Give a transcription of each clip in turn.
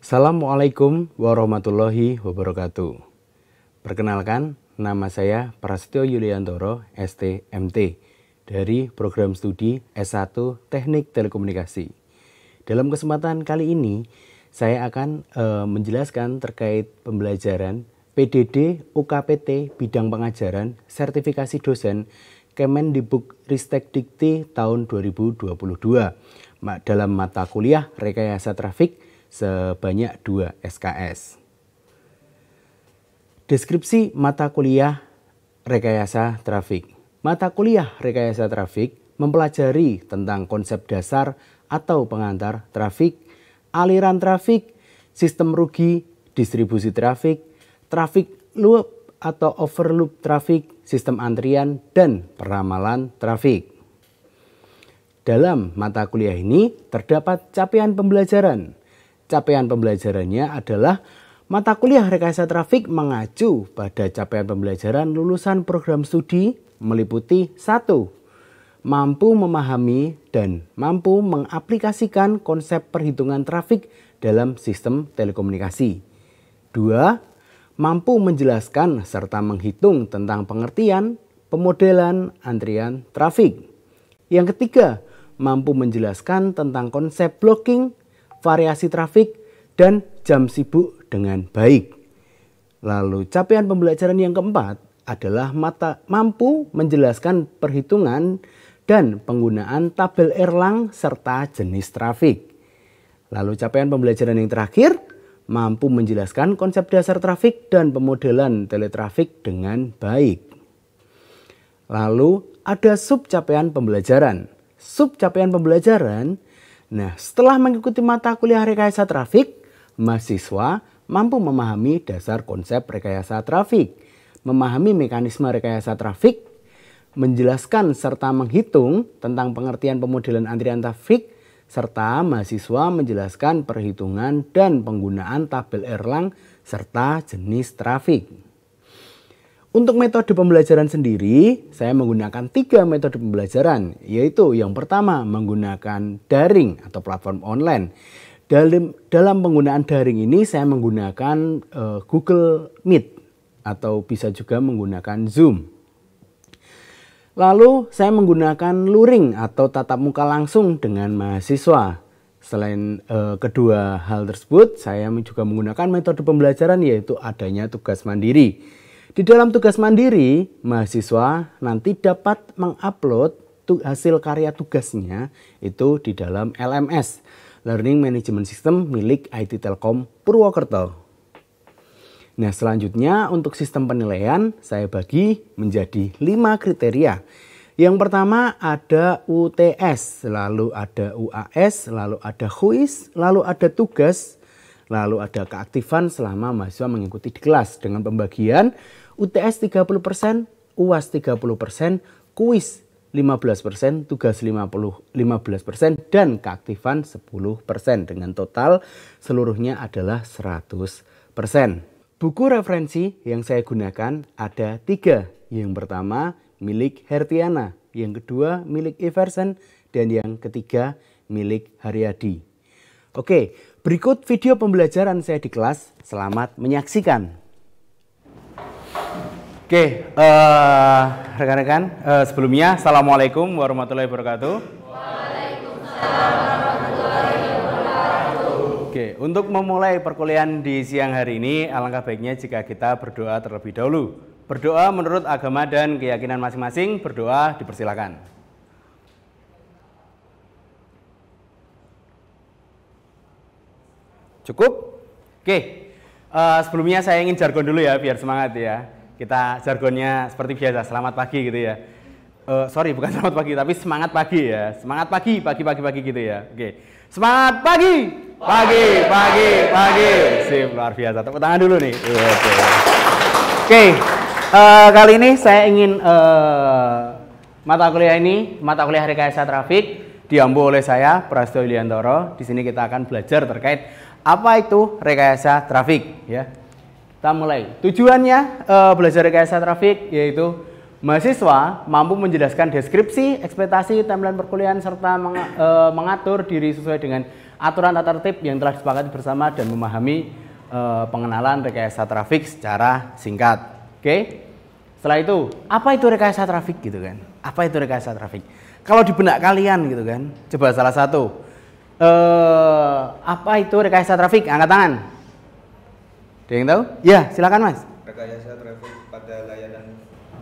Assalamualaikum warahmatullahi wabarakatuh. Perkenalkan, nama saya Prasetyo Yuliantoro, STMT, dari program studi S1 Teknik Telekomunikasi. Dalam kesempatan kali ini, saya akan menjelaskan terkait pembelajaran PDD UKPT bidang pengajaran sertifikasi dosen Kemendikbudristekdikti tahun 2022 dalam mata kuliah rekayasa trafik sebanyak 2 SKS. Deskripsi mata kuliah rekayasa trafik. Mata kuliah rekayasa trafik mempelajari tentang konsep dasar atau pengantar trafik, aliran trafik, sistem rugi, distribusi trafik, trafik loop atau overloop trafik, sistem antrian, dan peramalan trafik. Dalam mata kuliah ini terdapat capaian pembelajaran. Capaian pembelajarannya adalah mata kuliah rekayasa trafik mengacu pada capaian pembelajaran lulusan program studi meliputi 1. Mampu memahami dan mampu mengaplikasikan konsep perhitungan trafik dalam sistem telekomunikasi. 2. Mampu menjelaskan serta menghitung tentang pengertian, pemodelan, antrian trafik. Yang ketiga, mampu menjelaskan tentang konsep blocking, variasi trafik, dan jam sibuk dengan baik. Lalu capaian pembelajaran yang keempat adalah mampu menjelaskan perhitungan dan penggunaan tabel Erlang serta jenis trafik. Lalu capaian pembelajaran yang terakhir, mampu menjelaskan konsep dasar trafik dan pemodelan teletrafik dengan baik. Lalu ada sub capaian pembelajaran. Sub capaian pembelajaran, setelah mengikuti mata kuliah rekayasa trafik, mahasiswa mampu memahami dasar konsep rekayasa trafik, memahami mekanisme rekayasa trafik, menjelaskan serta menghitung tentang pengertian pemodelan antrian trafik, serta mahasiswa menjelaskan perhitungan dan penggunaan tabel Erlang serta jenis trafik. Untuk metode pembelajaran sendiri, saya menggunakan 3 metode pembelajaran, yaitu yang pertama menggunakan daring atau platform online. Dalam penggunaan daring ini saya menggunakan Google Meet atau bisa juga menggunakan Zoom. Lalu saya menggunakan luring atau tatap muka langsung dengan mahasiswa. Selain kedua hal tersebut, saya juga menggunakan metode pembelajaran yaitu adanya tugas mandiri. Di dalam tugas mandiri, mahasiswa nanti dapat mengupload hasil karya tugasnya itu di dalam LMS, Learning Management System milik IT Telkom Purwokerto. Selanjutnya untuk sistem penilaian saya bagi menjadi 5 kriteria. Yang pertama ada UTS, lalu ada UAS, lalu ada kuis, lalu ada tugas, lalu ada keaktifan selama mahasiswa mengikuti di kelas dengan pembagian UTS 30%, UAS 30%, kuis 15%, tugas 15%, dan keaktifan 10% dengan total seluruhnya adalah 100%. Buku referensi yang saya gunakan ada 3. Yang pertama milik Hertiana, yang kedua milik Everson, dan yang ketiga milik Haryadi. Oke, berikut video pembelajaran saya di kelas. Selamat menyaksikan. Oke, rekan-rekan, sebelumnya Assalamualaikum warahmatullahi wabarakatuh. Waalaikumsalam warahmatullahi wabarakatuh. Oke, untuk memulai perkuliahan di siang hari ini, alangkah baiknya jika kita berdoa terlebih dahulu. Berdoa menurut agama dan keyakinan masing-masing, berdoa dipersilakan. Cukup? Oke, sebelumnya saya ingin jargon dulu ya, biar semangat ya. Kita jargonnya seperti biasa, selamat pagi gitu ya. Sorry, bukan selamat pagi, tapi semangat pagi ya. Semangat pagi, pagi gitu ya. Oke, semangat pagi, pagi. Sip, luar biasa. Tepuk tangan dulu nih. Oke, kali ini saya ingin mata kuliah rekayasa trafik diampu oleh saya, Prasetyo Yuliantoro. Di sini kita akan belajar terkait apa itu rekayasa trafik ya. Kita mulai. Tujuannya belajar rekayasa trafik yaitu Mahasiswa mampu menjelaskan deskripsi, ekspektasi, timeline perkuliahan, serta mengatur diri sesuai dengan aturan tata tertib yang telah disepakati bersama dan memahami pengenalan rekayasa trafik secara singkat. Oke. Setelah itu, apa itu rekayasa trafik gitu kan? Apa itu rekayasa trafik? Kalau di benak kalian gitu kan, coba salah satu. Apa itu rekayasa trafik? Angkat tangan. Ada yang tahu? Ya, silakan Mas. Rekayasa trafik pada layanan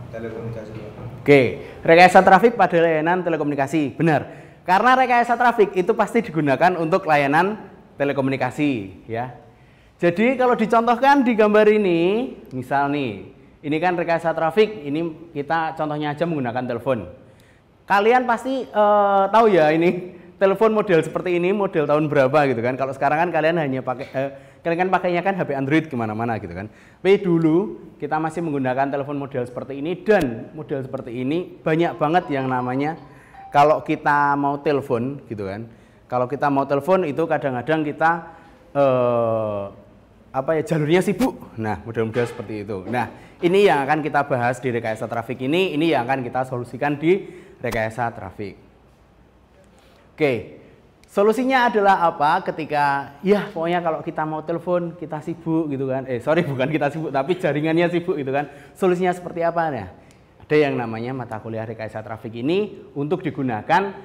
telekomunikasi. Oke, rekayasa trafik pada layanan telekomunikasi. Benar. Karena rekayasa trafik itu pasti digunakan untuk layanan telekomunikasi, ya. Jadi kalau dicontohkan di gambar ini, misal nih, ini kan rekayasa trafik, ini kita contohnya aja menggunakan telepon. Kalian pasti tahu ya ini telepon model seperti ini, model tahun berapa gitu kan. Kalau sekarang kan kalian hanya pakai kalian kan pakainya kan HP Android kemana-mana gitu kan. Tapi dulu kita masih menggunakan telepon model seperti ini, dan model seperti ini banyak banget yang namanya kalau kita mau telepon gitu kan. Kalau kita mau telepon itu kadang-kadang kita jalurnya sibuk. Nah, model-model seperti itu. Nah, ini yang akan kita bahas di rekayasa trafik ini yang akan kita solusikan di rekayasa trafik. Oke. Solusinya adalah apa? Ketika ya pokoknya kalau kita mau telepon kita sibuk gitu kan. Bukan kita sibuk tapi jaringannya sibuk gitu kan. Solusinya seperti apa? Nah, ada yang namanya mata kuliah rekayasa trafik ini untuk digunakan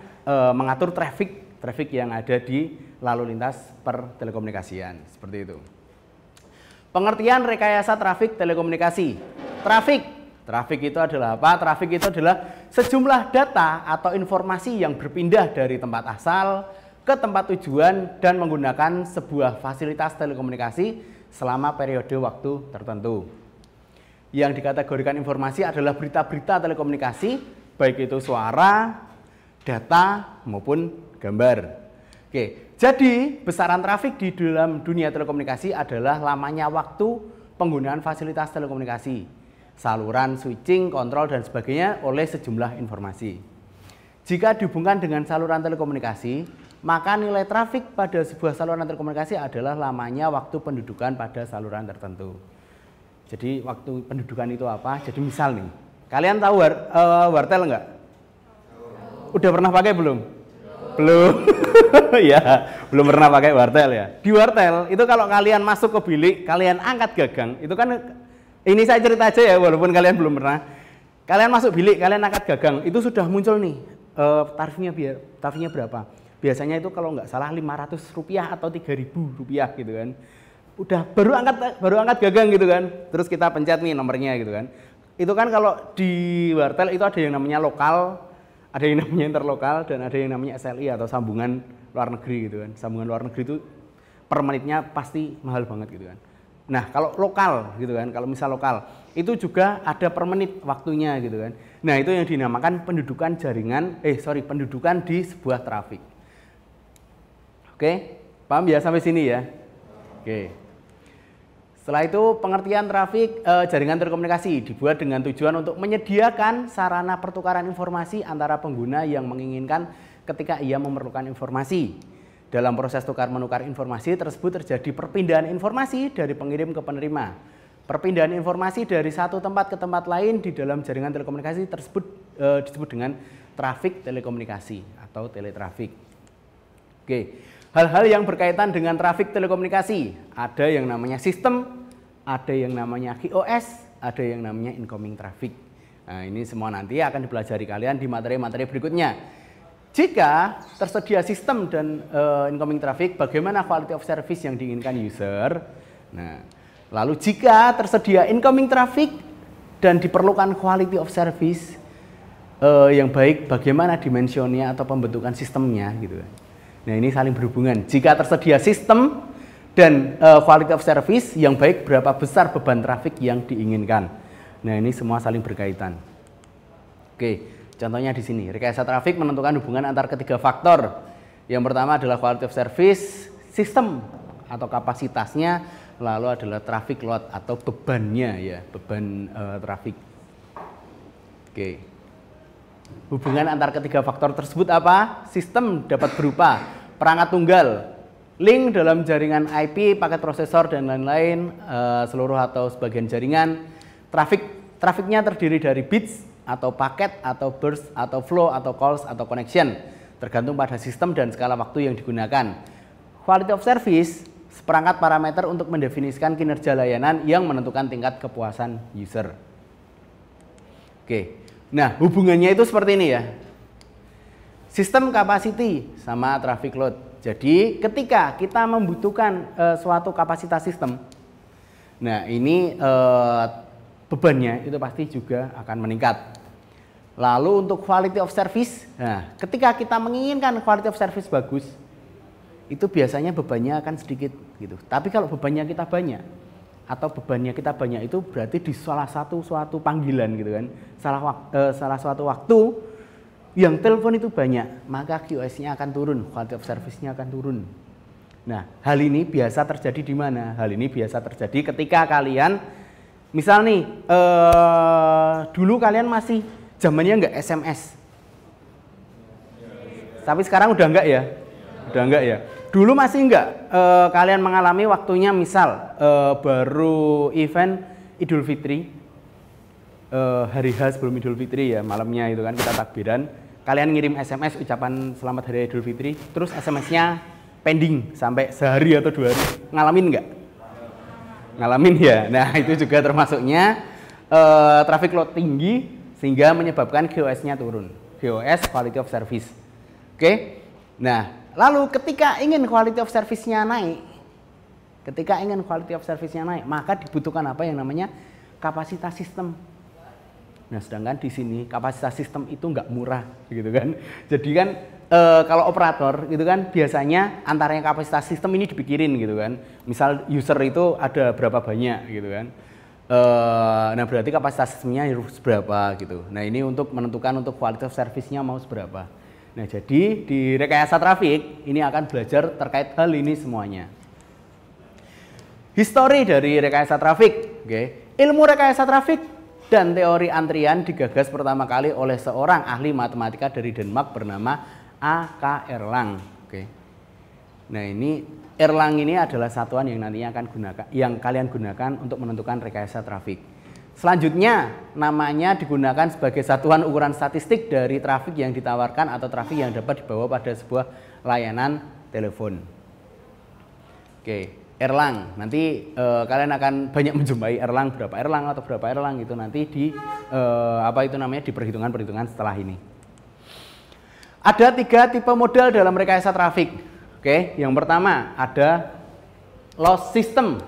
mengatur trafik yang ada di lalu lintas pertelekomunikasian. Seperti itu. Pengertian rekayasa trafik telekomunikasi. Trafik itu adalah apa? Trafik itu adalah sejumlah data atau informasi yang berpindah dari tempat asal ke tempat tujuan dan menggunakan sebuah fasilitas telekomunikasi selama periode waktu tertentu. Yang dikategorikan informasi adalah berita-berita telekomunikasi, baik itu suara, data, maupun gambar. Oke, jadi besaran trafik di dalam dunia telekomunikasi adalah lamanya waktu penggunaan fasilitas telekomunikasi, saluran, switching, kontrol, dan sebagainya oleh sejumlah informasi. Jika dihubungkan dengan saluran telekomunikasi, maka nilai trafik pada sebuah saluran telekomunikasi adalah lamanya waktu pendudukan pada saluran tertentu. Jadi waktu pendudukan itu apa? Jadi misal nih, kalian tahu wartel enggak? Udah pernah pakai belum? Belum. Ya, belum pernah pakai wartel ya. Di wartel itu kalau kalian masuk ke bilik, kalian angkat gagang, itu kan ini saya cerita aja ya walaupun kalian belum pernah. Kalian masuk bilik, kalian angkat gagang, itu sudah muncul nih tarifnya berapa? Biasanya itu kalau nggak salah Rp500 atau Rp3.000 gitu kan. Udah baru angkat gagang gitu kan. Terus kita pencet nih nomornya gitu kan. Itu kan kalau di wartel itu ada yang namanya lokal, ada yang namanya interlokal, dan ada yang namanya SLI atau sambungan luar negeri gitu kan. Sambungan luar negeri itu per menitnya pasti mahal banget gitu kan. Nah, kalau lokal gitu kan, kalau misal lokal itu juga ada per menit waktunya gitu kan. Nah, itu yang dinamakan pendudukan pendudukan di sebuah trafik. Oke, paham ya sampai sini ya? Oke. Setelah itu pengertian trafik jaringan telekomunikasi dibuat dengan tujuan untuk menyediakan sarana pertukaran informasi antara pengguna yang menginginkan ketika ia memerlukan informasi. Dalam proses tukar-menukar informasi tersebut terjadi perpindahan informasi dari pengirim ke penerima. Perpindahan informasi dari satu tempat ke tempat lain di dalam jaringan telekomunikasi tersebut disebut dengan trafik telekomunikasi atau teletrafik. Oke. Hal-hal yang berkaitan dengan trafik telekomunikasi, ada yang namanya sistem, ada yang namanya QoS, ada yang namanya incoming traffic. Nah, ini semua nanti akan dipelajari kalian di materi-materi berikutnya. Jika tersedia sistem dan incoming traffic, bagaimana quality of service yang diinginkan user? Nah, lalu jika tersedia incoming traffic dan diperlukan quality of service yang baik, bagaimana dimensionnya atau pembentukan sistemnya gitu. Nah, ini saling berhubungan. Jika tersedia sistem dan quality of service yang baik, berapa besar beban trafik yang diinginkan. Nah, ini semua saling berkaitan. Oke, contohnya di sini. Rekayasa trafik menentukan hubungan antar ketiga faktor. Yang pertama adalah quality of service, sistem atau kapasitasnya, lalu adalah traffic load atau bebannya ya, beban trafik. Oke. Hubungan antar ketiga faktor tersebut apa? Sistem dapat berupa perangkat tunggal, link dalam jaringan IP, paket prosesor, dan lain-lain, seluruh atau sebagian jaringan. Trafiknya terdiri dari bits, atau paket, atau burst, atau flow, atau calls, atau connection, tergantung pada sistem dan skala waktu yang digunakan. Quality of service, seperangkat parameter untuk mendefinisikan kinerja layanan yang menentukan tingkat kepuasan user. Oke, nah hubungannya itu seperti ini ya. Sistem capacity sama traffic load. Jadi ketika kita membutuhkan suatu kapasitas sistem, nah ini bebannya itu pasti juga akan meningkat. Lalu untuk quality of service, nah ketika kita menginginkan quality of service bagus, itu biasanya bebannya akan sedikit gitu. Tapi kalau bebannya kita banyak atau bebannya kita banyak itu berarti di salah suatu panggilan gitu kan, salah suatu waktu yang telepon itu banyak, maka QoS-nya akan turun, quality of service-nya akan turun. Nah, hal ini biasa terjadi di mana? Hal ini biasa terjadi ketika kalian, misal nih, dulu kalian masih zamannya nggak SMS. Tapi sekarang udah enggak ya? Udah enggak ya? Dulu masih enggak kalian mengalami waktunya misal baru event Idul Fitri, hari H sebelum Idul Fitri ya, malamnya itu kan kita takbiran, kalian ngirim SMS ucapan selamat hari Idul Fitri, terus SMS-nya pending sampai sehari atau 2 hari, ngalamin enggak? Ngalamin ya. Nah itu juga termasuknya traffic load tinggi sehingga menyebabkan QoS-nya turun. QoS, quality of service. Oke. Nah, lalu ketika ingin quality of service-nya naik, maka dibutuhkan apa yang namanya kapasitas sistem. Nah, sedangkan di sini kapasitas sistem itu nggak murah, gitu kan. Jadi kan kalau operator gitu kan biasanya antaranya kapasitas sistem ini dipikirin gitu kan. Misal user itu ada berapa banyak gitu kan. Nah berarti kapasitas sistemnya harus berapa gitu. Nah ini untuk menentukan untuk quality of service-nya mau seberapa. Nah jadi di rekayasa trafik ini akan belajar terkait hal ini semuanya. Histori dari rekayasa trafik, okay. Ilmu rekayasa trafik dan teori antrian digagas pertama kali oleh seorang ahli matematika dari Denmark bernama A.K. Erlang. Okay. Nah ini Erlang ini adalah satuan yang nantinya yang kalian gunakan untuk menentukan rekayasa trafik. Selanjutnya namanya digunakan sebagai satuan ukuran statistik dari trafik yang ditawarkan atau trafik yang dapat dibawa pada sebuah layanan telepon. Oke, Erlang. Nanti kalian akan banyak menjumpai Erlang, berapa Erlang gitu nanti di di perhitungan-perhitungan setelah ini. Ada 3 tipe model dalam rekayasa trafik. Oke, yang pertama ada loss system.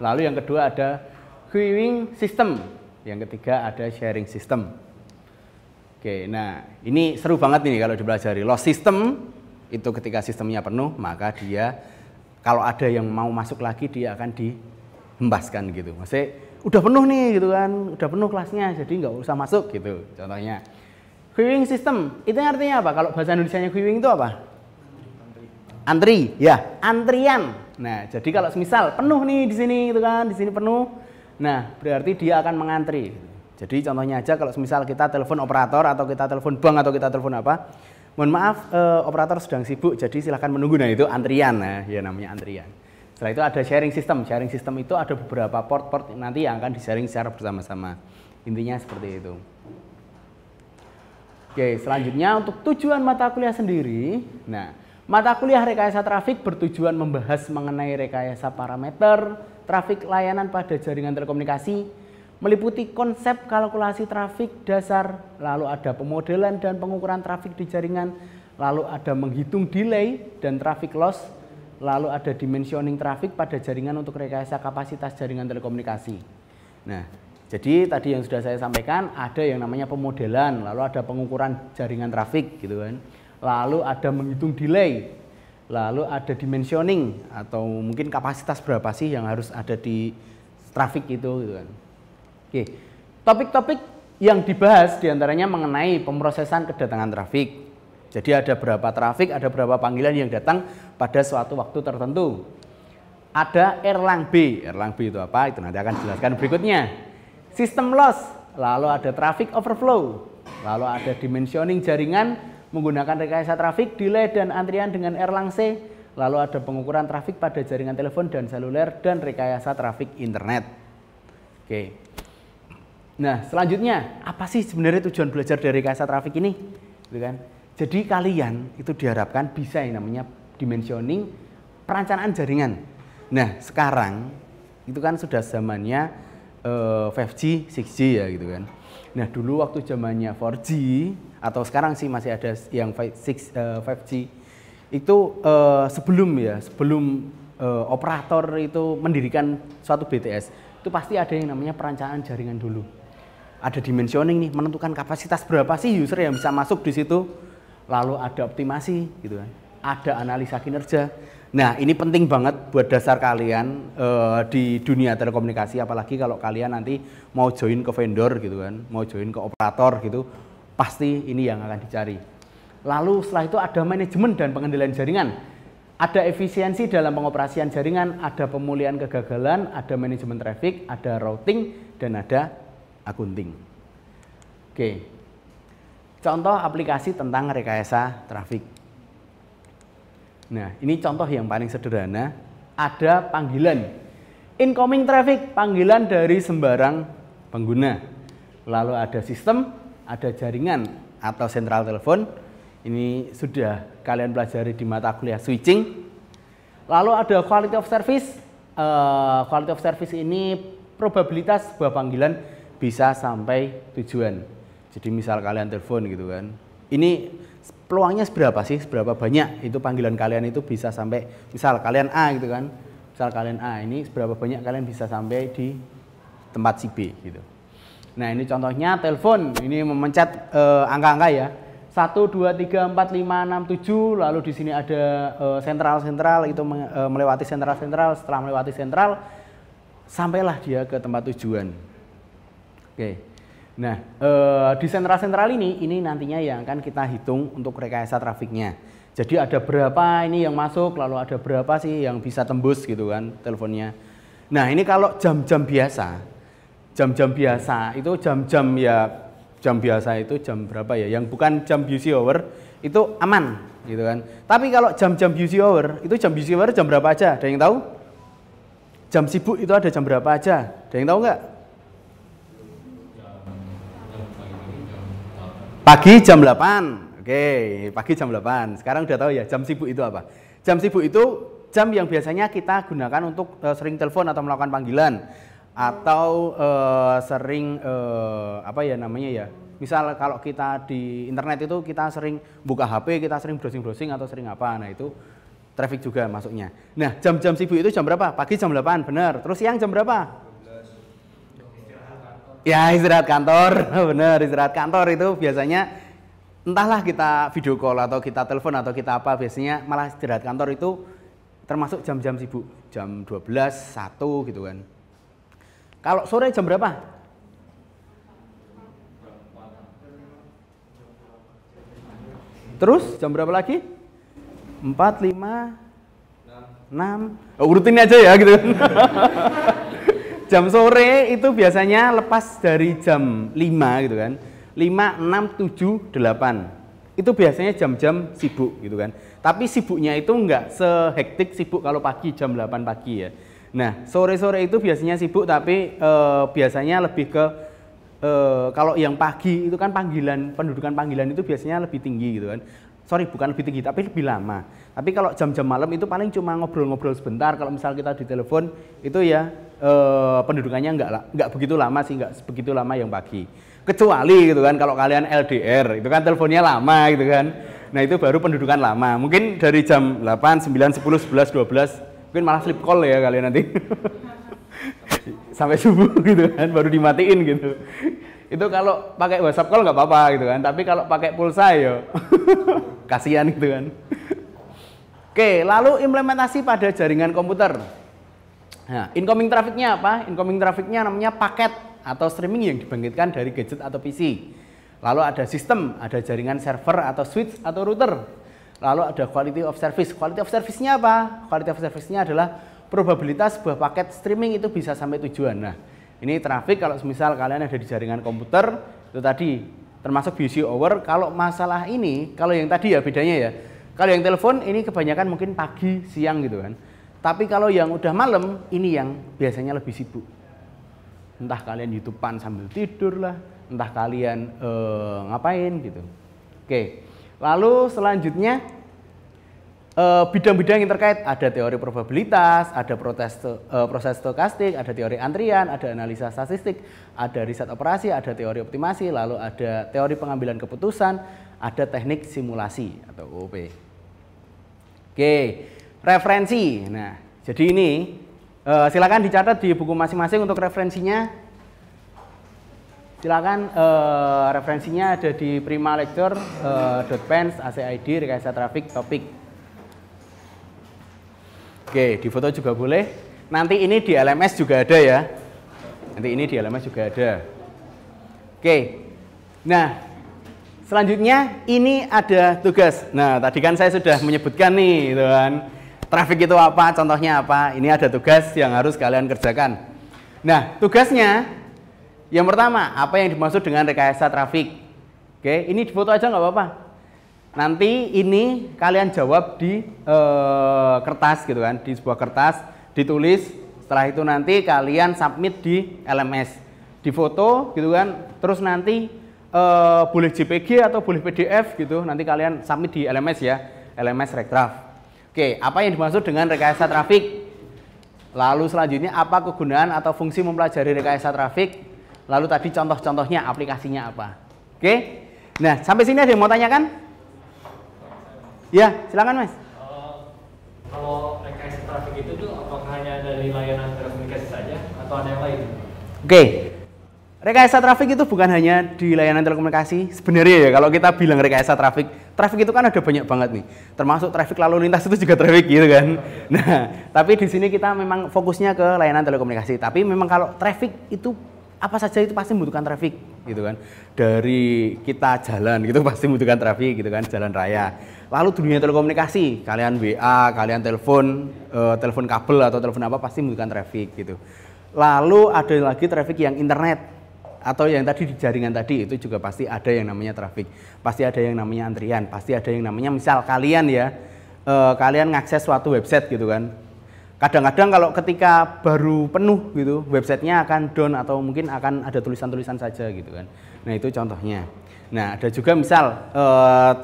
Lalu yang kedua ada queuing system. Yang ketiga ada sharing system. Oke, nah ini seru banget nih kalau dipelajari. Loss system itu ketika sistemnya penuh, maka dia kalau ada yang mau masuk lagi dia akan dihembaskan gitu. Maksudnya udah penuh nih gitu kan, udah penuh kelasnya jadi nggak usah masuk gitu contohnya. Queuing system itu artinya apa? Kalau bahasa Indonesianya queuing itu apa? Antri, ya, antrian. Nah, jadi kalau misal penuh nih di sini gitu kan, di sini penuh. Nah, berarti dia akan mengantri. Jadi contohnya aja kalau misal kita telepon operator atau kita telepon bank atau kita telepon apa? Mohon maaf, operator sedang sibuk, jadi silakan menunggu. Nah, itu antrian, nah, ya namanya antrian. Setelah itu ada sharing system. Sharing system itu ada beberapa port nanti yang akan di-sharing secara bersama-sama. Intinya seperti itu. Oke, selanjutnya untuk tujuan mata kuliah sendiri. Nah, mata kuliah rekayasa trafik bertujuan membahas mengenai rekayasa parameter trafik layanan pada jaringan telekomunikasi, meliputi konsep kalkulasi trafik dasar, lalu ada pemodelan dan pengukuran trafik di jaringan, lalu ada menghitung delay dan traffic loss, lalu ada dimensioning trafik pada jaringan untuk rekayasa kapasitas jaringan telekomunikasi. Nah, jadi tadi yang sudah saya sampaikan ada yang namanya pemodelan, lalu ada pengukuran jaringan trafik gitu kan. Lalu ada menghitung delay, lalu ada dimensioning atau mungkin kapasitas berapa sih yang harus ada di trafik itu gitu kan. Oke, topik-topik yang dibahas diantaranya mengenai pemrosesan kedatangan trafik. Jadi ada berapa trafik, ada berapa panggilan yang datang pada suatu waktu tertentu. Ada Erlang B itu apa? Itu nanti akan dijelaskan berikutnya. Sistem loss, lalu ada traffic overflow, lalu ada dimensioning jaringan menggunakan rekayasa trafik, delay dan antrian dengan Erlang C, lalu ada pengukuran trafik pada jaringan telepon dan seluler dan rekayasa trafik internet. Oke. Nah, selanjutnya apa sih sebenarnya tujuan belajar dari rekayasa trafik ini? Gitu kan? Jadi kalian itu diharapkan bisa yang namanya dimensioning perencanaan jaringan. Nah, sekarang itu kan sudah zamannya 5G, 6G ya gitu kan. Nah, dulu waktu zamannya 4G atau sekarang sih masih ada yang 5G itu sebelum operator itu mendirikan suatu BTS itu pasti ada yang namanya perencanaan jaringan dulu. Ada dimensioning nih, menentukan kapasitas berapa sih user yang bisa masuk di situ. Lalu ada optimasi gitu kan. Ada analisa kinerja. Nah, ini penting banget buat dasar kalian di dunia telekomunikasi, apalagi kalau kalian nanti mau join ke vendor gitu kan, mau join ke operator gitu, pasti ini yang akan dicari. Lalu setelah itu ada manajemen dan pengendalian jaringan. Ada efisiensi dalam pengoperasian jaringan, ada pemulihan kegagalan, ada manajemen traffic, ada routing, dan ada akunting. Oke. Contoh aplikasi tentang rekayasa trafik. Nah, ini contoh yang paling sederhana. Ada panggilan incoming traffic, panggilan dari sembarang pengguna. Lalu ada sistem, ada jaringan atau sentral telepon. Ini sudah kalian pelajari di mata kuliah switching. Lalu ada quality of service. Quality of service ini probabilitas sebuah panggilan bisa sampai tujuan. Jadi misal kalian telepon gitu kan. Ini peluangnya seberapa sih? Seberapa banyak itu panggilan kalian itu bisa sampai, misal kalian A gitu kan. Misal kalian A, ini seberapa banyak kalian bisa sampai di tempat si B gitu. Nah, ini contohnya telepon. Ini memencet angka-angka ya. 1, 2, 3, 4, 5, 6, 7. Lalu di sini ada sentral-sentral itu melewati sentral-sentral. Setelah melewati sentral, sampailah dia ke tempat tujuan. Oke. Nah, di sentral-sentral ini nantinya yang akan kita hitung untuk rekayasa trafiknya. Jadi ada berapa ini yang masuk, lalu ada berapa sih yang bisa tembus gitu kan teleponnya. Nah, ini kalau jam-jam biasa, itu jam biasa itu jam berapa ya? Yang bukan jam busy hour itu aman gitu kan. Tapi kalau jam-jam busy hour, itu jam busy hour jam berapa aja? Ada yang tahu? Jam sibuk itu ada jam berapa aja? Ada yang tahu nggak? Pagi jam 8. Oke, pagi jam 8. Sekarang udah tahu ya jam sibuk itu apa? Jam sibuk itu jam yang biasanya kita gunakan untuk sering telepon atau melakukan panggilan. Atau sering apa ya namanya ya, misal kalau kita di internet itu kita sering buka HP, kita sering browsing-browsing atau sering apa, nah itu traffic juga masuknya. Nah, jam-jam sibuk itu jam berapa? Pagi jam 8, benar. Terus siang jam berapa? 12. Ya, istirahat kantor. Benar, istirahat kantor itu biasanya entahlah kita video call atau kita telepon atau kita apa, biasanya malah istirahat kantor itu termasuk jam-jam sibuk, jam 12, 1 gitu kan. Kalau sore jam berapa? Terus jam berapa lagi? 4, 5, 6. Oh, urutin aja ya gitu. Jam sore itu biasanya lepas dari jam 5 gitu kan. 5, 6, 7, 8. Itu biasanya jam-jam sibuk gitu kan. Tapi sibuknya itu enggak sehektik sibuk kalau pagi jam 8 pagi ya. Nah, sore-sore itu biasanya sibuk, tapi biasanya lebih ke kalau yang pagi itu kan pendudukan panggilan itu biasanya lebih tinggi gitu kan. Sorry, bukan lebih tinggi, tapi lebih lama. Tapi kalau jam-jam malam itu paling cuma ngobrol-ngobrol sebentar. Kalau misal kita ditelepon itu ya pendudukannya nggak begitu lama sih, nggak begitu lama yang pagi. Kecuali gitu kan, kalau kalian LDR itu kan teleponnya lama gitu kan. Nah, itu baru pendudukan lama. Mungkin dari jam 8, 9, 10, 11, 12. Mungkin malah sleep call ya kalian nanti. Sampai subuh gitu kan, baru dimatiin gitu. Itu kalau pakai WhatsApp call nggak apa-apa gitu kan, tapi kalau pakai pulsa ya kasihan gitu kan. Oke, lalu implementasi pada jaringan komputer. Nah, incoming trafficnya apa? Incoming trafficnya namanya paket atau streaming yang dibangkitkan dari gadget atau PC. Lalu ada sistem, ada jaringan server atau switch atau router. Lalu ada quality of service. Quality of service-nya apa? Quality of service-nya adalah probabilitas sebuah paket streaming itu bisa sampai tujuan. Nah, ini traffic kalau misal kalian ada di jaringan komputer, itu tadi termasuk busy hour. Kalau masalah ini, kalau yang tadi ya bedanya ya. Kalau yang telepon ini kebanyakan mungkin pagi, siang gitu kan. Tapi kalau yang udah malam, ini yang biasanya lebih sibuk. Entah kalian YouTubean sambil tidur lah, entah kalian ngapain gitu. Oke, lalu selanjutnya bidang-bidang yang terkait, ada teori probabilitas, ada proses stokastik, ada teori antrian, ada analisa statistik, ada riset operasi, ada teori optimasi, lalu ada teori pengambilan keputusan, ada teknik simulasi atau OOP. Oke, referensi. Nah, jadi ini silakan dicatat di buku masing-masing untuk referensinya. Silakan referensinya ada di Prima Lecture, .pens, ACID, rekayasa trafik, topik. Oke, di foto juga boleh. Nanti ini di LMS juga ada ya. Nanti ini di LMS juga ada. Oke. Nah, selanjutnya ini ada tugas. Nah, tadi kan saya sudah menyebutkan nih, gitu kan. Trafik itu apa, contohnya apa. Ini ada tugas yang harus kalian kerjakan. Nah, tugasnya yang pertama, apa yang dimaksud dengan rekayasa trafik? Oke, ini di foto aja nggak apa-apa. Nanti ini kalian jawab di kertas gitu kan, di sebuah kertas ditulis. Setelah itu nanti kalian submit di LMS, di foto gitu kan. Terus nanti boleh JPG atau boleh PDF gitu. Nanti kalian submit di LMS ya, LMS Rektraf. Oke, apa yang dimaksud dengan rekayasa trafik? Lalu selanjutnya apa kegunaan atau fungsi mempelajari rekayasa trafik? Lalu tadi contoh-contohnya, aplikasinya apa? Oke, nah sampai sini ada yang mau tanyakan? Ya, silakan Mas. Kalau rekayasa trafik itu tuh apakah hanya dari layanan telekomunikasi saja atau ada yang lain? Oke, rekayasa trafik itu bukan hanya di layanan telekomunikasi. Sebenarnya ya kalau kita bilang rekayasa trafik, trafik itu kan ada banyak banget nih. Termasuk trafik lalu lintas itu juga trafik gitu kan. Nah, tapi di sini kita memang fokusnya ke layanan telekomunikasi. Tapi memang kalau trafik itu apa saja itu pasti membutuhkan trafik gitu kan. Dari kita jalan gitu pasti membutuhkan trafik gitu kan, jalan raya. Lalu dunia telekomunikasi, kalian WA, kalian telepon kabel atau telepon apa pasti membutuhkan trafik gitu. Lalu ada lagi trafik yang internet atau yang tadi di jaringan tadi, itu juga pasti ada yang namanya trafik. Pasti ada yang namanya antrian, pasti ada yang namanya misal kalian ya, kalian ngakses suatu website gitu kan. Kadang-kadang kalau ketika baru penuh gitu, websitenya akan down atau mungkin akan ada tulisan-tulisan saja gitu kan. Nah itu contohnya. Nah ada juga misal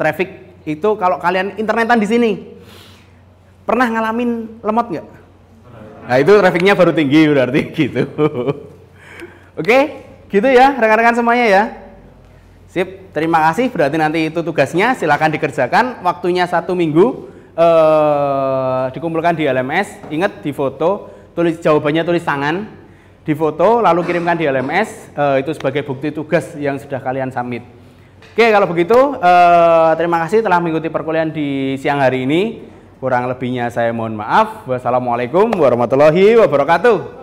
traffic itu kalau kalian internetan di sini, pernah ngalamin lemot nggak? Nah itu trafficnya baru tinggi berarti gitu. Oke, gitu ya rekan-rekan semuanya ya. Sip, terima kasih. Berarti nanti itu tugasnya, silakan dikerjakan. Waktunya 1 minggu. Dikumpulkan di LMS, ingat di foto, tulis jawabannya tulis tangan, di foto lalu kirimkan di LMS, itu sebagai bukti tugas yang sudah kalian submit. Oke, kalau begitu terima kasih telah mengikuti perkuliahan di siang hari ini. Kurang lebihnya saya mohon maaf. Wassalamualaikum warahmatullahi wabarakatuh.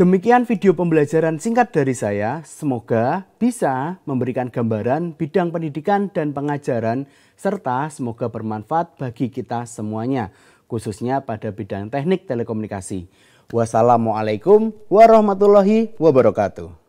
Demikian video pembelajaran singkat dari saya, semoga bisa memberikan gambaran bidang pendidikan dan pengajaran, serta semoga bermanfaat bagi kita semuanya, khususnya pada bidang teknik telekomunikasi. Wassalamualaikum warahmatullahi wabarakatuh.